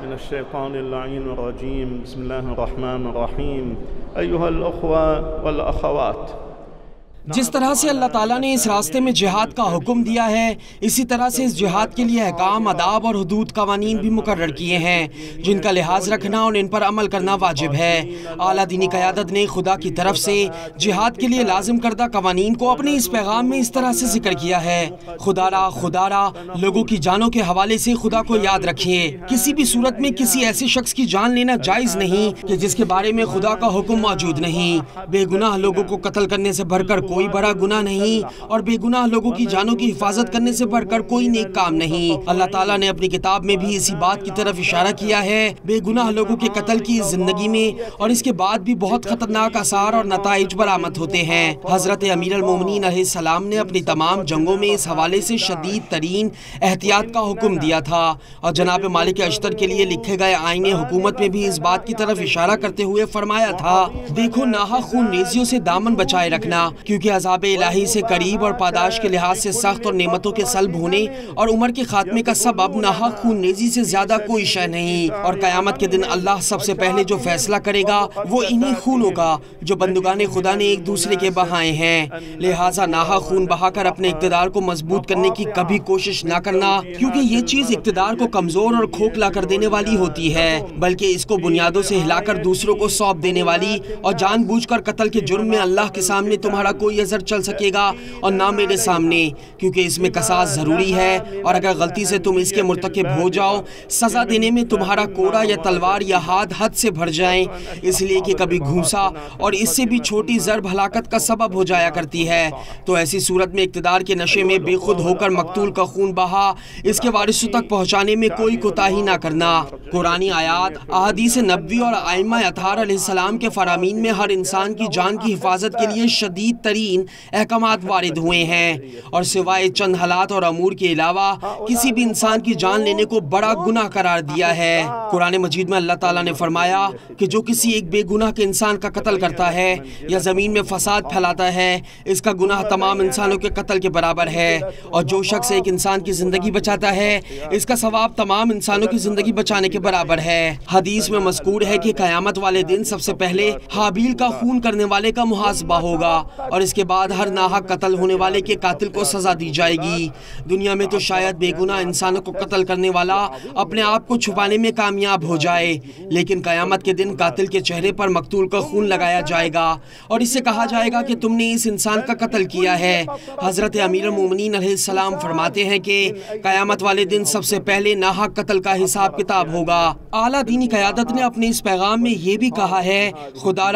من الشيطان اللعين الرجيم بسم الله الرحمن الرحيم أيها الأخوة والأخوات جس طرح سے اللہ تعالیٰ نے اس راستے میں جہاد کا حکم دیا ہے، اسی طرح سے اس جہاد کے لیے احکام، آداب اور حدود قوانین بھی مقرر کیے ہیں جن کا لحاظ رکھنا اور ان پر عمل کرنا واجب ہے۔ اعلیٰ دینی قیادت نے خدا کی طرف سے جہاد کے لیے لازم کردہ قوانین کو اپنے اس پیغام میں اس طرح سے ذکر کیا ہے: خدا را لوگوں کی جانوں کے حوالے سے خدا کو یاد رکھیے۔ کسی بھی صورت میں کسی ایسے شخص کی جان لینا جائز نہیں کہ جس کے بارے میں خدا کا حکم موجود نہیں۔ بے گناہ لوگوں کو قتل کرنے سے بڑھ کر کوئی بڑا گناہ نہیں، اور بے گناہ لوگوں کی جانوں کی حفاظت کرنے سے بڑھ کر کوئی نیک کام نہیں۔ اللہ تعالیٰ نے اپنی کتاب میں بھی اسی بات کی طرف اشارہ کیا ہے۔ بے گناہ لوگوں کے قتل کی اس زندگی میں اور اس کے بعد بھی بہت خطرناک آثار اور نتائج برآمد ہوتے ہیں۔ حضرت امیر المومنین علیہ السلام نے اپنی تمام جنگوں میں اس حوالے سے شدید ترین احتیاط کا حکم دیا تھا، اور جناب مالک اشتر کے لیے لکھے گئے آئین حکومت میں بھی اس بات کی طرف اشارہ کرتے ہوئے فرمایا تھا: دیکھو ناحق خون ریزیوں سے دامن بچائے رکھنا، کیونکہ عذاب الہی سے قریب اور پاداش کے لحاظ سے سخت اور نعمتوں کے سلب ہونے اور عمر کے خاتمے کا سبب ناحق خون ریزی سے زیادہ کوئی شے نہیں۔ اور قیامت کے دن اللہ سب سے پہلے جو فیصلہ کرے گا وہ انہی خونوں کا جو بندگان خدا نے ایک دوسرے کے بہائے ہیں۔ لہٰذا ناحق خون بہا کر اپنے اقتدار کو مضبوط کرنے کی کبھی کوشش نہ کرنا، کیونکہ یہ چیز اقتدار کو کمزور اور کھوکھلا کر دینے والی ہوتی ہے، بلکہ اس کو بنیادوں سے ہلا کر دوسروں کو سونپ دینے والی، اور جان بوجھ کر قتل کے جرم میں اللہ کے سامنے تمہارا کوئی عذر چل سکے گا اور نہ میرے سامنے، کیونکہ اس میں قصاص ضروری ہے، اور اگر غلطی سے تم اس کے مرتکب ہو جاؤ، سزا دینے میں تمہارا کوڑا یا تلوار یا ہاتھ حد سے بھر جائیں، اس لیے کہ کبھی گھونسا اور اس سے بھی چھوٹی ضرب ہلاکت کا سبب ہو جایا کرتی ہے۔ تو ایسی صورت میں اقتدار کے نشے میں بے خود ہو کر مقتول کا خون بہا اس کے وارثوں تک پہنچانے میں کوئی کوتاہی نہ کرنا۔ قرآنی آیات، احادیث نبوی اور ائمہ اطہار علیہ السلام کے فرامین میں ہر انسان کی جان کی حفاظت کے لیے شدید ترین احکامات وارد ہوئے ہیں، اور سوائے چند حالات اور امور کے علاوہ کسی بھی انسان کی جان لینے کو بڑا گناہ قرار دیا ہے۔ قرآن مجید میں اللہ تعالیٰ نے فرمایا کہ جو کسی ایک بے گناہ کے انسان کا قتل کرتا ہے یا زمین میں فساد پھیلاتا ہے، اس کا گناہ تمام انسانوں کے قتل کے برابر ہے، اور جو شخص ایک انسان کی زندگی بچاتا ہے اس کا ثواب تمام انسانوں کی زندگی بچانے کے برابر ہے۔ حدیث میں مذکور ہے کہ قیامت والے دن سب سے پہلے حابیل کا خون کرنے والے کا محاسبہ ہوگا، اور اس کے بعد ہر ناحق قتل ہونے والے کے قاتل کو سزا دی جائے گی۔ دنیا میں تو شاید بے گناہ انسانوں کو قتل کرنے والا اپنے آپ کو چھپانے میں کامیاب ہو جائے، لیکن قیامت کے دن قاتل کے چہرے پر مقتول کا خون لگایا جائے گا، اور اس سے کہا جائے گا کہ تم نے اس انسان کا قتل کیا ہے۔ حضرت امیر المومنین علیہ السلام فرماتے ہیں کہ قیامت والے دن سب سے پہلے ناحق قتل کا حساب کتاب ہوگا۔ اعلیٰ دینی قیادت نے اپنے اس پیغام میں یہ بھی کہا ہے: خدا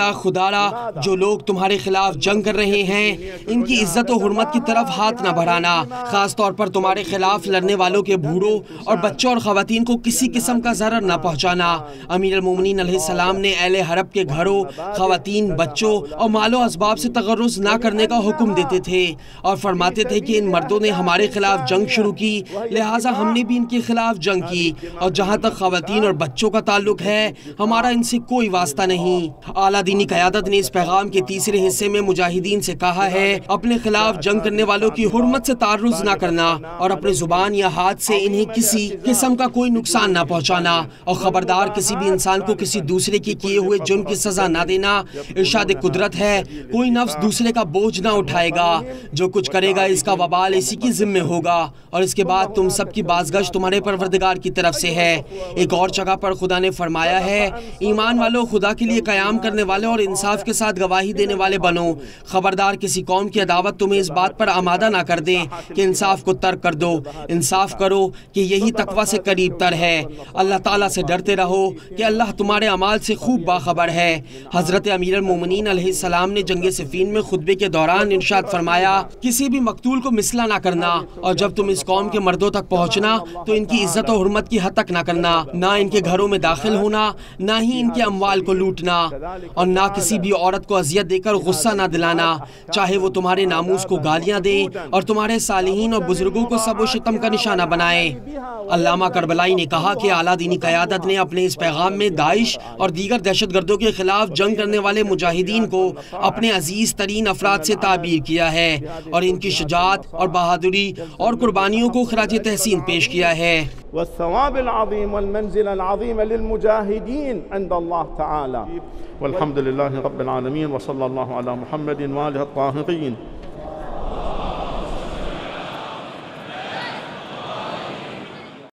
را جو لوگ تمہارے خلاف جنگ کر رہے ہیں ان کی عزت و حرمت کی طرف ہاتھ نہ بڑھانا، خاص طور پر تمہارے خلاف لڑنے والوں کے بوڑھوں اور بچوں اور خواتین کو کسی قسم کا ضرر نہ پہنچانا۔ امیر المومنین علیہ السلام نے اہل حرب کے گھروں، خواتین، بچوں اور مال و اسباب سے تغرض نہ کرنے کا حکم دیتے تھے، اور فرماتے تھے کہ ان مردوں نے ہمارے خلاف جنگ شروع کی، لہٰذا ہم نے بھی ان کے خلاف جنگ کی، اور جہاں تک خواتین اور بچوں کا تعلق ہے ہمارا ان سے کوئی واسطہ نہیں۔ اعلیٰ دینی قیادت نے اس پیغام کے تیسرے حصے میں مجاہدین سے کہا ہے اپنے خلاف جنگ کرنے والوں کی حرمت سے تعرض نہ کرنا، اور اپنے زبان یا ہاتھ سے انہیں کسی قسم کا کوئی نقصان نہ پہنچانا، اور خبردار کسی بھی انسان کو کسی دوسرے کے کیے ہوئے جرم کی سزا نہ دینا۔ ارشاد قدرت ہے: کوئی نفس دوسرے کا بوجھ نہ اٹھائے گا، جو کچھ کرے گا اس کا وبال اسی کی ذمہ ہوگا، اور اس کے بعد تم سب کی بازگشت تمہارے پروردگار کی طرف سے ہے۔ ایک اور جگہ پر خدا نے فرمایا ہے: ایمان والو، خدا کے لیے قیام کرنے والے اور انصاف کے ساتھ گواہی دینے والے بنو، خبردار کسی قوم کی عداوت تمہیں اس بات پر آمادہ نہ کر دیں کہ انصاف کو ترک کر دو، انصاف کرو کہ یہی تقوی سے قریب تر ہے۔ اللہ تعالیٰ سے ڈرتے رہو کہ اللہ تمہارے اعمال سے خوب باخبر ہے۔ حضرت امیر المومنین علیہ السلام نے جنگ صفین میں خطبے کے دوران ارشاد فرمایا: کسی بھی مقتول کو مثلا نہ کرنا، اور جب تم اس قوم کے مردوں تک پہنچنا تو ان کی عزت و حرمت کی حد تک نہ کرنا، نہ ان کے گھروں میں داخل ہونا، نہ ہی ان کے اموال کو لوٹنا، اور نہ کسی بھی عورت کو اذیت دے کر غصہ نہ دلانا، چاہے وہ تمہارے ناموس کو گالیاں دیں اور تمہارے صالحین اور بزرگوں کو سب و شتم کا نشانہ بنائیں۔ علامہ کربلائی نے کہا کہ اعلیٰ دینی قیادت نے اپنے اس پیغام میں داعش اور دیگر دہشت گردوں کے خلاف جنگ کرنے والے مجاہدین کو اپنے عزیز ترین افراد سے تعبیر کیا ہے، اور ان کی شجاعت اور بہادری اور قربانیوں کو خراج تحسین پیش کیا ہے۔ والثواب العظيم والمنزلة العظيمة للمجاهدين عند الله تعالى. والحمد لله رب العالمين، وصلى الله على محمد وآله الطاهرين.